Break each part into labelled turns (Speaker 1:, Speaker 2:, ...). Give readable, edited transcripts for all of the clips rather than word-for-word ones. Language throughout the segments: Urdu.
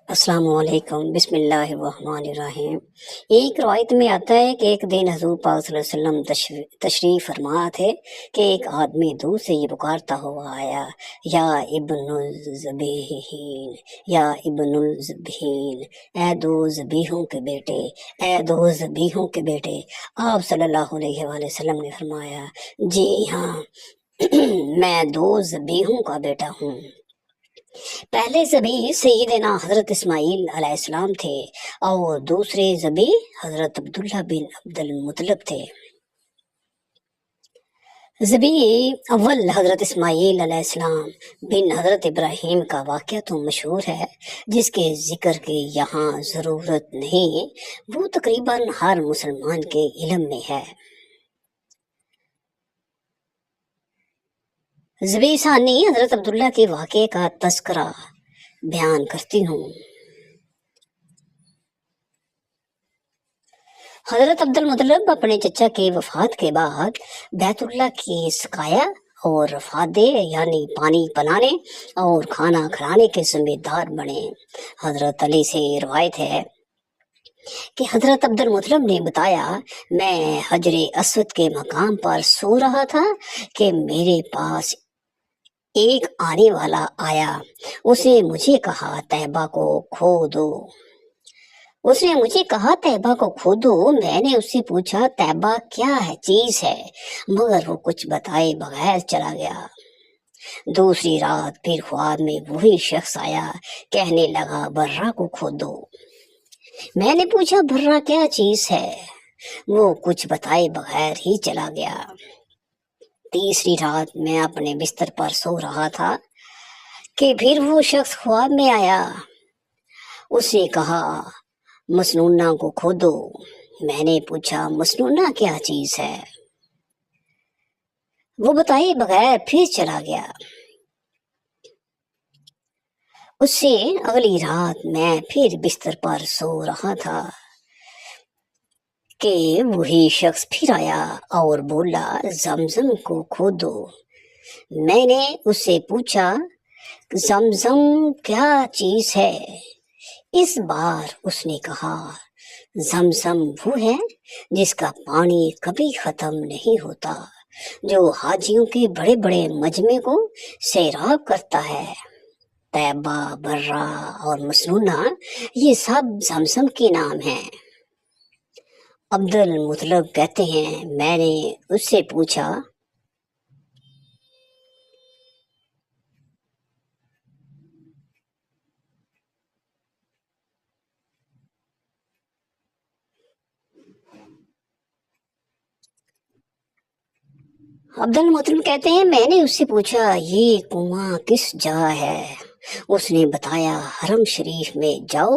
Speaker 1: السلام علیکم، بسم اللہ الرحمن الرحیم۔ ایک روایت میں آتا ہے کہ ایک دن حضور پاک صلی اللہ علیہ وسلم تشریف فرما تھے کہ ایک آدمی دور سے یہ پکارتا ہوا آیا، یا ابن الذبیحین، یا ابن الذبیحین، اے دو ذبیحوں کے بیٹے، اے دو ذبیحوں کے بیٹے۔ آپ صلی اللہ علیہ وآلہ وسلم نے فرمایا، جی ہاں، میں دو ذبیحوں کا بیٹا ہوں۔ پہلے ذبیح سیدنا حضرت اسماعیل علیہ السلام تھے اور دوسرے ذبیح حضرت عبداللہ بن عبد المطلب تھے۔ ذبیح اول حضرت اسماعیل علیہ السلام بن حضرت ابراہیم کا واقعہ تو مشہور ہے، جس کے ذکر کی یہاں ضرورت نہیں، وہ تقریباً ہر مسلمان کے علم میں ہے۔ ذبیح ثانی حضرت عبداللہ کے واقعے کا تذکرہ بیان کرتی ہوں۔ حضرت عبد المطلب اپنے چچا کے وفات کے بعد بیت اللہ کی سقایا اور رفادے یعنی پانی پلانے اور کھانا کھلانے کے ذمہ دار بنے۔ حضرت علی سے روایت ہے کہ حضرت عبد المطلب نے بتایا، میں حجر اسود کے مقام پر سو رہا تھا کہ میرے پاس ایک آنے والا آیا۔ اس نے مجھے کہا، طیبہ کو کھودو۔ طیبہ کو کھودو۔ میں نے اس سے پوچھا، طیبہ کیا ہے چیز ہے؟ مگر وہ کچھ بتائے بغیر چلا گیا۔ دوسری رات پھر خواب میں وہی شخص آیا، کہنے لگا، برہ کو کھودو۔ میں نے پوچھا، برہ کیا چیز ہے؟ وہ کچھ بتائے بغیر ہی چلا گیا۔ تیسری رات میں اپنے بستر پر سو رہا تھا کہ پھر وہ شخص خواب میں آیا۔ اس نے کہا، مسنونہ کو کھودو۔ میں نے پوچھا، مسنونہ کیا چیز ہے؟ وہ بتائے بغیر پھر چلا گیا۔ اس سے اگلی رات میں پھر بستر پر سو رہا تھا کہ وہی شخص پھر آیا اور بولا، زمزم کو کھودو۔ میں نے اس سے پوچھا، زمزم کیا چیز ہے؟ اس بار اس نے کہا، زمزم وہ ہے جس کا پانی کبھی ختم نہیں ہوتا، جو حاجیوں کے بڑے بڑے مجمع کو سیراب کرتا ہے۔ طیبہ، برہ اور مسنونہ یہ سب زمزم کے نام ہیں۔ عبد المطلب کہتے ہیں، میں نے اس سے پوچھا، یہ کنواں کس جگہ ہے؟ اس نے بتایا، حرم شریف میں جاؤ،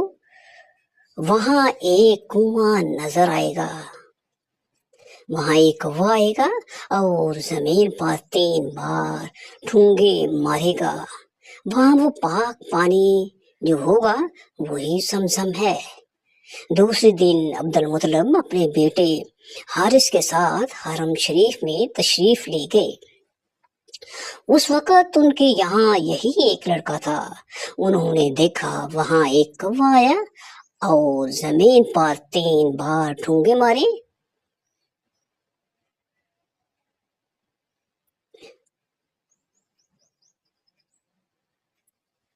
Speaker 1: وہاں ایک کنواں نظر آئے گا، وہاں ایک کوا آئے گا اور زمین پر 3 بار ٹھونگے مارے گا، وہاں وہ پاک پانی جو ہوگا وہی زمزم ہے۔ دوسرے دن عبد المطلب اپنے بیٹے حارث کے ساتھ حرم شریف میں تشریف لے گئے۔ اس وقت ان کے یہاں یہی ایک لڑکا تھا۔ انہوں نے دیکھا وہاں ایک کوا آیا اور زمین پر 3 بار ٹھونگے مارے۔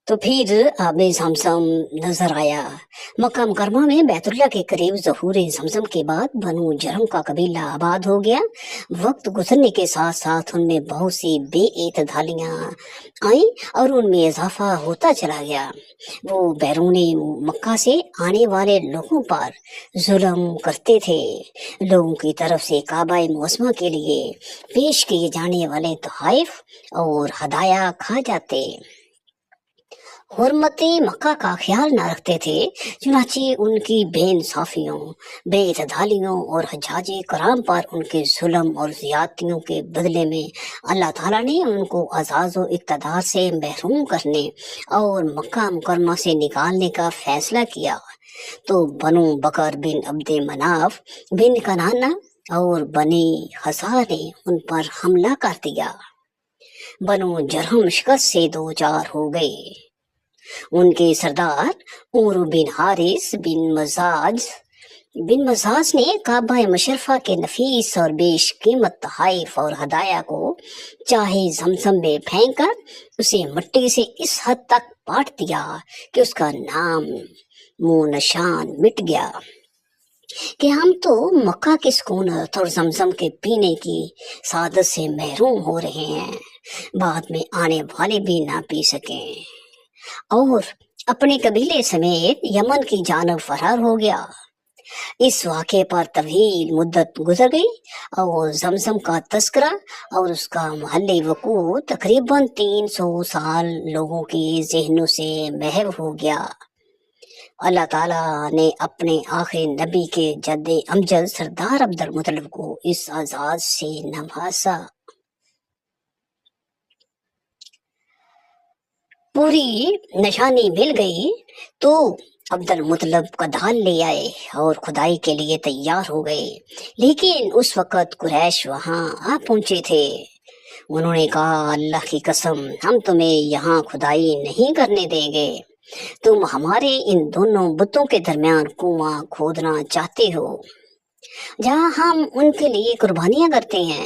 Speaker 1: تو پھر آب زمزم نظر آیا۔ مکہ مکرمہ میں بیت اللہ کے قریب ظہور زمزم کے بعد بنو جرم کا قبیلہ آباد ہو گیا۔ وقت گزرنے کے ساتھ ساتھ ان میں بہت سی بے اعتدالیاں آئیں اور ان میں اضافہ ہوتا چلا گیا۔ وہ بیرون مکہ سے آنے والے لوگوں پر ظلم کرتے تھے۔ لوگوں کی طرف سے کعبہ معظمہ کے لیے پیش کیے جانے والے تحائف اور ہدایہ کھا جاتے، حرمت مکہ کا خیال نہ رکھتے تھے۔ چنانچہ ان کی بے انصافیوں، بے اعتدالیوں اور حجاج کرام پر ان کے ظلم اور زیادتیوں کے بدلے میں اللہ تعالیٰ نے ان کو اعزاز و اقتدار سے محروم کرنے اور مکہ مکرمہ سے نکالنے کا فیصلہ کیا۔ تو بنو بکر بن عبد مناف بن کنانہ اور بنی خزاعہ نے ان پر حملہ کر دیا۔ بنو جرہم شکست سے دوچار ہو گئے۔ ان کے سردار عمرو بن حارث بن مزاج نے کعبہ مشرفہ کے نفیس اور بیش قیمت تحائف اور ہدایہ کو چاہے زمزم میں پھینک کر اسے مٹی سے اس حد تک پاٹ دیا کہ اس کا نام منہ نشان مٹ گیا کہ ہم تو مکہ کی سکونت اور زمزم کے پینے کی سعادت سے محروم ہو رہے ہیں، بعد میں آنے والے بھی نہ پی سکیں، اور اپنے قبیلے سمیت یمن کی جانب فرار ہو گیا۔ اس واقعے پر طویل مدت گزر گئی اور زمزم کا تذکرہ اور اس کا محل وقوع تقریباً 300 سال لوگوں کے ذہنوں سے محو ہو گیا۔ اللہ تعالیٰ نے اپنے آخری نبی کے جد امجد سردار عبد المطلب کو اس اعزاز سے نوازا۔ پوری نشانی مل گئی تو عبد المطلب کا ڈھال لے آئے اور کھدائی کے لیے تیار ہو گئے، لیکن اس وقت قریش وہاں آ پہنچے تھے۔ انہوں نے کہا، اللہ کی قسم، ہم تمہیں یہاں کھدائی نہیں کرنے دیں گے، تم ہمارے ان دونوں بتوں کے درمیان کنواں کھودنا چاہتے ہو جہاں ہم ان کے لیے قربانیاں کرتے ہیں۔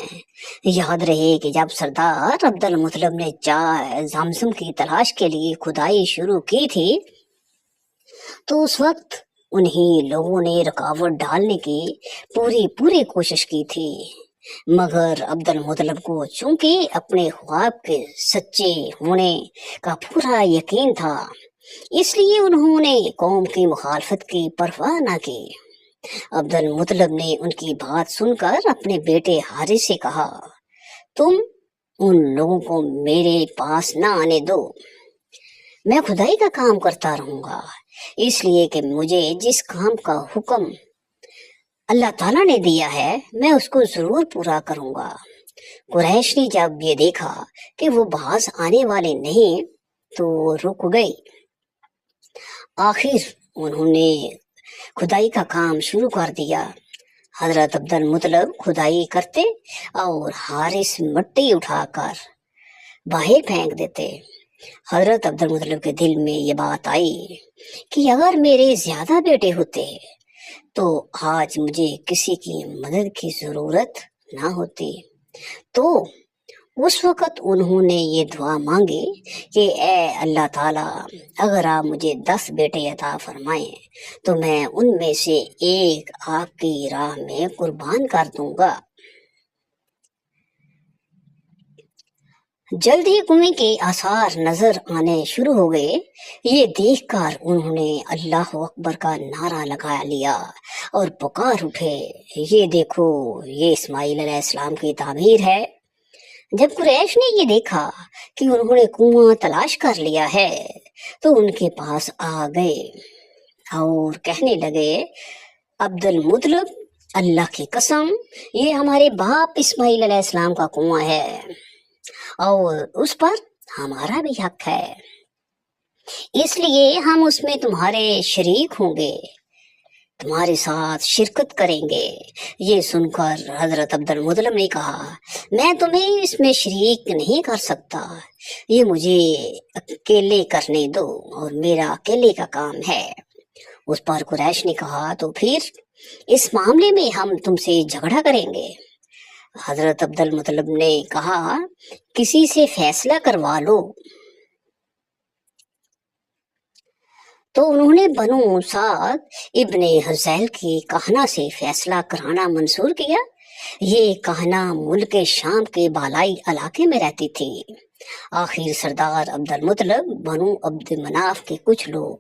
Speaker 1: یاد رہے کہ جب سردار عبد المطلب نے زمزم کی تلاش کے لیے کھدائی شروع کی تھی تو اس وقت انہی لوگوں نے رکاوٹ ڈالنے کی پوری کوشش کی تھی، مگر عبد المطلب کو چونکہ اپنے خواب کے سچے ہونے کا پورا یقین تھا، اس لیے انہوں نے قوم کی مخالفت کی پرواہ نہ کی۔ عبد المطلب نے ان کی بات سن کر اپنے بیٹے حارث سے کہا، تم ان لوگوں کو میرے پاس نہ آنے دو، میں کھدائی کا کام کرتا رہوں گا، اس لیے کہ مجھے جس کام کا حکم اللہ تعالیٰ نے دیا ہے میں اس کو ضرور پورا کروں گا۔ قریش نے جب یہ دیکھا کہ وہ باز آنے والے نہیں تو رک گئے۔ آخر انہوں نے کھدائی کا کام شروع کر دیا۔ حضرت عبد المطلب کھدائی کرتے اور حارث مٹی اٹھا کر باہر پھینک دیتے۔ حضرت عبد المطلب کے دل میں یہ بات آئی کہ اگر میرے زیادہ بیٹے ہوتے تو آج مجھے کسی کی مدد کی ضرورت نہ ہوتی۔ تو اس وقت انہوں نے یہ دعا مانگی کہ اے اللہ تعالیٰ، اگر آپ مجھے 10 بیٹے عطا فرمائیں تو میں ان میں سے ایک آپ کی راہ میں قربان کر دوں گا۔ جلد ہی کنویں کے آثار نظر آنے شروع ہو گئے۔ یہ دیکھ کر انہوں نے اللہ اکبر کا نعرہ لگا لیا اور پکار اٹھے، یہ دیکھو، یہ اسماعیل علیہ السلام کی تعمیر ہے۔ جب قریش نے یہ دیکھا کہ انہوں نے کنواں تلاش کر لیا ہے تو ان کے پاس آ گئے اور کہنے لگے، عبد المطلب، اللہ کی قسم، یہ ہمارے باپ اسماعیل علیہ السلام کا کنواں ہے اور اس پر ہمارا بھی حق ہے، اس لیے ہم اس میں تمہارے شریک ہوں گے، تمہارے ساتھ شرکت کریں گے۔ یہ سن کر حضرت عبد المطلب نے کہا، میں تمہیں اس میں شریک نہیں کر سکتا، یہ مجھے اکیلے کرنے دو اور میرا اکیلے کا کام ہے۔ اس پر قریش نے کہا، تو پھر اس معاملے میں ہم تم سے جھگڑا کریں گے۔ حضرت عبد المطلب نے کہا، کسی سے فیصلہ کروا لو۔ تو انہوں نے بنو سعد ابن حذیل کی کہنا سے فیصلہ کرانا منظور کیا۔ یہ کہنا ملک شام کے بالائی علاقے میں رہتی تھی۔ آخر سردار عبد المطلب، بنو عبد مناف کے کچھ لوگ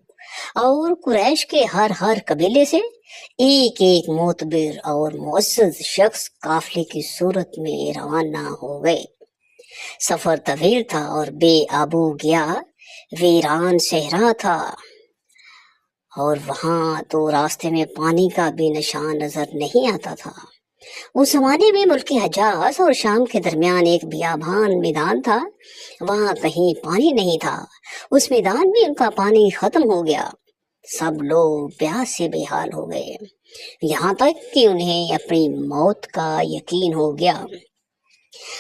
Speaker 1: اور قریش کے ہر قبیلے سے ایک معتبر اور معزز شخص قافلے کی صورت میں روانہ ہو گئے۔ سفر طویل تھا اور بے آبو گیا، ویران صحرا تھا، اور وہاں تو راستے میں پانی کا بھی نشان نظر نہیں آتا تھا۔ اس زمانے میں ملک حجاز اور شام کے درمیان ایک بیابان میدان تھا، وہاں کہیں پانی نہیں تھا، اس میدان میں ان کا پانی ختم ہو گیا۔ سب لوگ پیاس سے بے حال ہو گئے، یہاں تک کہ انہیں اپنی موت کا یقین ہو گیا۔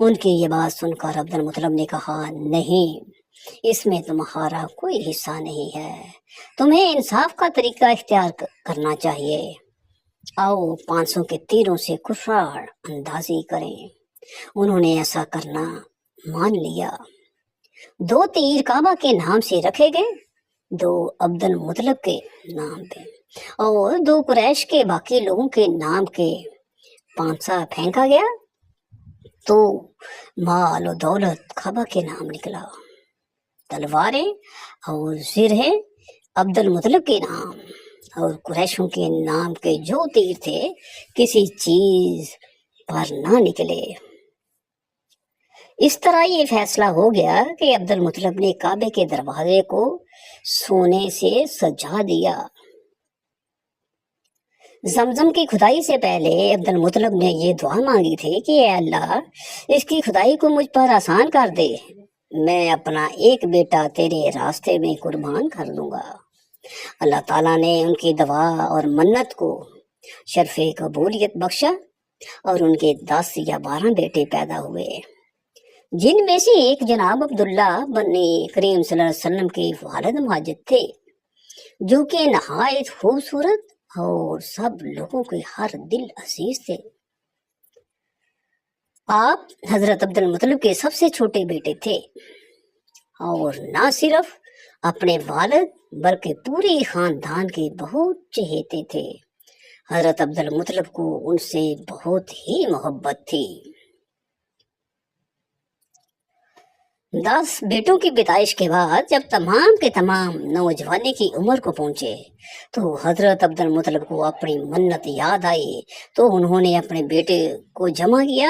Speaker 1: ان کی یہ بات سن کر عبد المطلب نے کہا نہیں، اس میں تمہارا کوئی حصہ نہیں ہے، تمہیں انصاف کا طریقہ اختیار کرنا چاہیے، آؤ 500 کے تیروں سے کفار اندازی کریں۔ انہوں نے ایسا کرنا مان لیا۔ 2 تیر کعبہ کے نام سے رکھے گئے، 2 عبد المطلب کے نام پہ، اور 2 قریش کے باقی لوگوں کے نام کے پانسا پھینکا گیا، تو مال و دولت کعبہ کے نام نکلا، تلواریں اور زرہیں عبد المطلب کے نام، اور قریشوں کے نام کے جو تیر تھے کسی چیز پر نہ نکلے۔ اس طرح یہ فیصلہ ہو گیا کہ عبد المطلب نے کعبے کے دروازے کو سونے سے سجا دیا۔ زمزم کی کھدائی سے پہلے عبد المطلب نے یہ دعا مانگی تھی کہ اے اللہ، اس کی کھدائی کو مجھ پر آسان کر دے، میں اپنا ایک بیٹا تیرے راستے میں قربان کر دوں گا۔ اللہ تعالیٰ نے ان کی دعا اور منت کو شرف قبولیت بخشا، اور ان کے 10 یا 12 بیٹے پیدا ہوئے، جن میں سے ایک جناب عبداللہ بن کریم صلی اللہ علیہ وسلم کے والد ماجد تھے، جو کہ نہایت خوبصورت اور سب لوگوں کے ہر دل عزیز تھے۔ آپ حضرت عبد المطلب کے سب سے چھوٹے بیٹے تھے، اور نہ صرف اپنے والد بلکہ پورے خاندان کے بہت چہیتے تھے۔ حضرت عبد المطلب کو ان سے بہت ہی محبت تھی۔ 10 بیٹوں کی پیدائش کے بعد جب تمام کے تمام نوجوانی کی عمر کو پہنچے تو حضرت عبد المطلب کو اپنی منت یاد آئی، تو انہوں نے اپنے بیٹے کو جمع کیا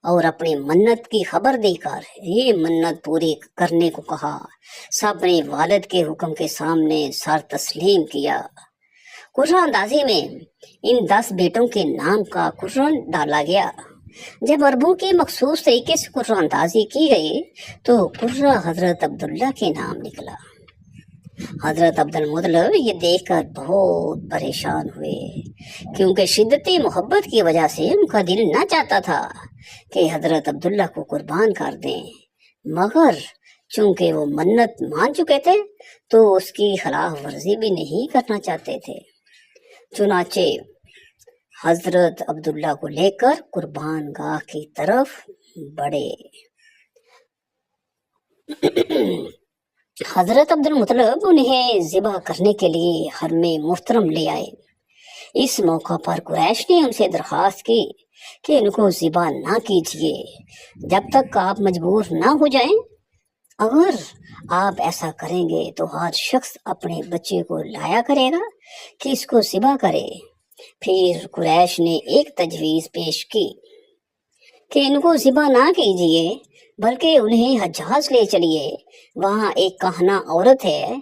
Speaker 1: اور اپنی منت کی خبر دے کر یہ منت پوری کرنے کو کہا۔ سب نے والد کے حکم کے سامنے سر تسلیم کیا۔ قرہ اندازی میں ان 10 بیٹوں کے نام کا قرآن ڈالا گیا۔ جب عربوں کے مخصوص طریقے سے قرہ اندازی کی گئی تو قرہ حضرت عبداللہ کے نام نکلا۔ حضرت عبد المطلب یہ دیکھ کر بہت پریشان ہوئے، کیونکہ شدت محبت کی وجہ سے ان کا دل نہ چاہتا تھا کہ حضرت عبداللہ کو قربان کر دیں، مگر چونکہ وہ منت مان چکے تھے تو اس کی خلاف ورزی بھی نہیں کرنا چاہتے تھے۔ چنانچہ حضرت عبداللہ کو لے کر قربان گاہ کی طرف بڑھے۔ حضرت عبد المطلب انہیں ذبح کرنے کے لیے حرم محترم لے آئے۔ اس موقع پر قریش نے ان سے درخواست کی کہ ان کو ذبح نہ کیجیے جب تک آپ مجبور نہ ہو جائیں۔ اگر آپ ایسا کریں گے تو ہر شخص اپنے بچے کو لایا کرے گا کہ اس کو ذبح کرے۔ پھر قریش نے ایک تجویز پیش کی کہ ان کو ذبح نہ کیجیے بلکہ انہیں حجاز لے چلیے، وہاں ایک کہنہ عورت ہے،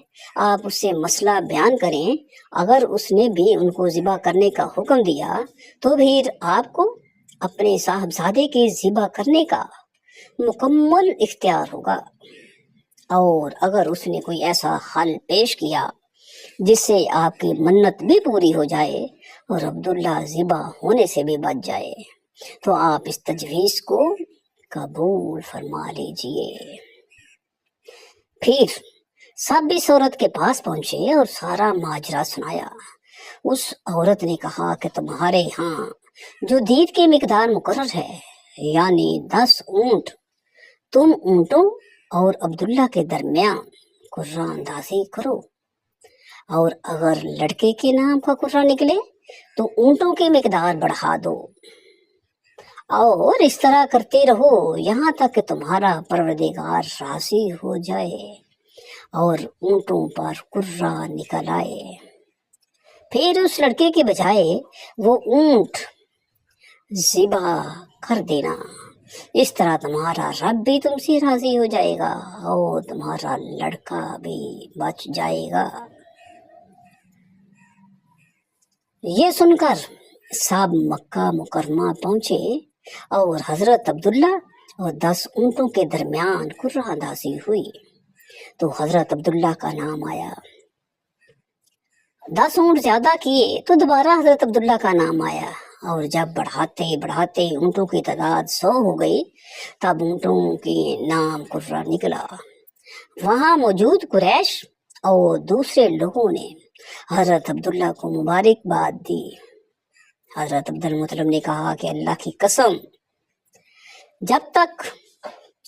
Speaker 1: آپ اس سے مسئلہ بیان کریں، اگر اس نے بھی ان کو ذبح کرنے کا حکم دیا تو پھر آپ کو اپنے صاحبزادے کی ذبح کرنے کا مکمل اختیار ہوگا، اور اگر اس نے کوئی ایسا حل پیش کیا جس سے آپ کی منت بھی پوری ہو جائے اور عبداللہ ذبح ہونے سے بھی بچ جائے تو آپ اس تجویز کو قبول فرما لیجئے۔ پھر سب اس عورت کے پاس پہنچے اور سارا ماجرا سنایا۔ اس عورت نے کہا کہ تمہارے ہاں جو دید کی مقدار مقرر ہے، یعنی 10 اونٹ، تم اونٹوں اور عبداللہ کے درمیان قرہ اندازی کرو، اور اگر لڑکے کے نام کا قرہ نکلے تو اونٹوں کی مقدار بڑھا دو، اور اس طرح کرتے رہو یہاں تک کہ تمہارا پروردگار راضی ہو جائے اور اونٹوں پر قرہ نکل آئے۔ پھر اس لڑکے کے بجائے وہ اونٹ ذبح کر دینا، اس طرح تمہارا رب بھی تم سے راضی ہو جائے گا اور تمہارا لڑکا بھی بچ جائے گا۔ یہ سن کر سب مکہ مکرمہ پہنچے اور حضرت عبداللہ اور 10 اونٹوں کے درمیان قرہ اندازی ہوئی تو حضرت عبداللہ کا نام آیا۔ 10 اونٹ زیادہ کیے تو دوبارہ حضرت عبداللہ کا نام آیا، اور جب بڑھاتے بڑھاتے اونٹوں کی تعداد 100 ہو گئی تب اونٹوں کے نام قرہ نکلا۔ وہاں موجود قریش اور دوسرے لوگوں نے حضرت عبداللہ کو مبارکباد دی۔ حضرت عبد المطلب نے کہا کہ اللہ کی قسم، جب تک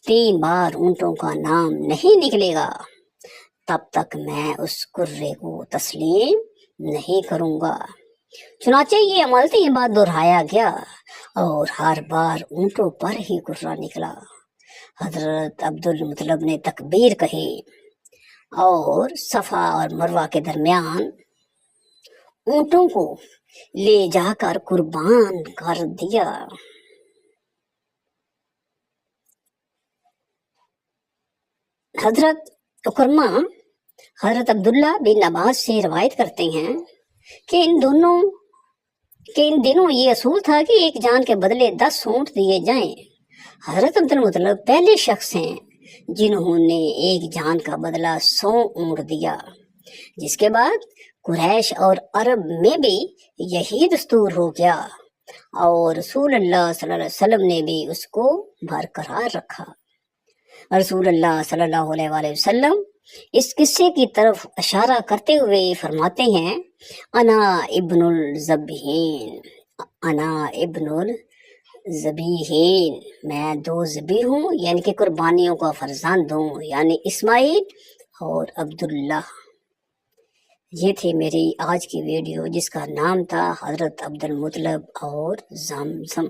Speaker 1: 3 بار اونٹوں کا نام نہیں نکلے گا تب تک میں اس قرے کو تسلیم نہیں کروں گا۔ چنانچہ یہ عمل 3 بار دہرایا گیا اور ہر بار اونٹوں پر ہی قرہ نکلا۔ حضرت عبد المطلب نے تکبیر کہی اور صفا اور مروہ کے درمیان اونٹوں کو لے جا کر قربان کر دیا۔ حضرت اکرمہ حضرت عبداللہ بن عباس سے روایت کرتے ہیں کہ ان دنوں یہ اصول تھا کہ ایک جان کے بدلے 10 اونٹ دیے جائیں۔ حضرت عبد المطلب پہلے شخص ہیں جنہوں نے ایک جان کا بدلہ 100 اونٹ دیا، جس کے بعد قریش اور عرب میں بھی یہی دستور ہو گیا اور رسول اللہ صلی اللہ علیہ وسلم نے بھی اس کو برقرار رکھا۔ رسول اللہ صلی اللہ علیہ وآلہ وسلم اس قصے کی طرف اشارہ کرتے ہوئے فرماتے ہیں، انا ابن الذبیحین، انا ابن الذبیحین، میں 2 ذبیح ہوں، یعنی کہ قربانیوں کا فرزند ہوں، یعنی اسماعیل اور عبداللہ۔ یہ تھی میری آج کی ویڈیو جس کا نام تھا حضرت عبد المطلب اور زمزم۔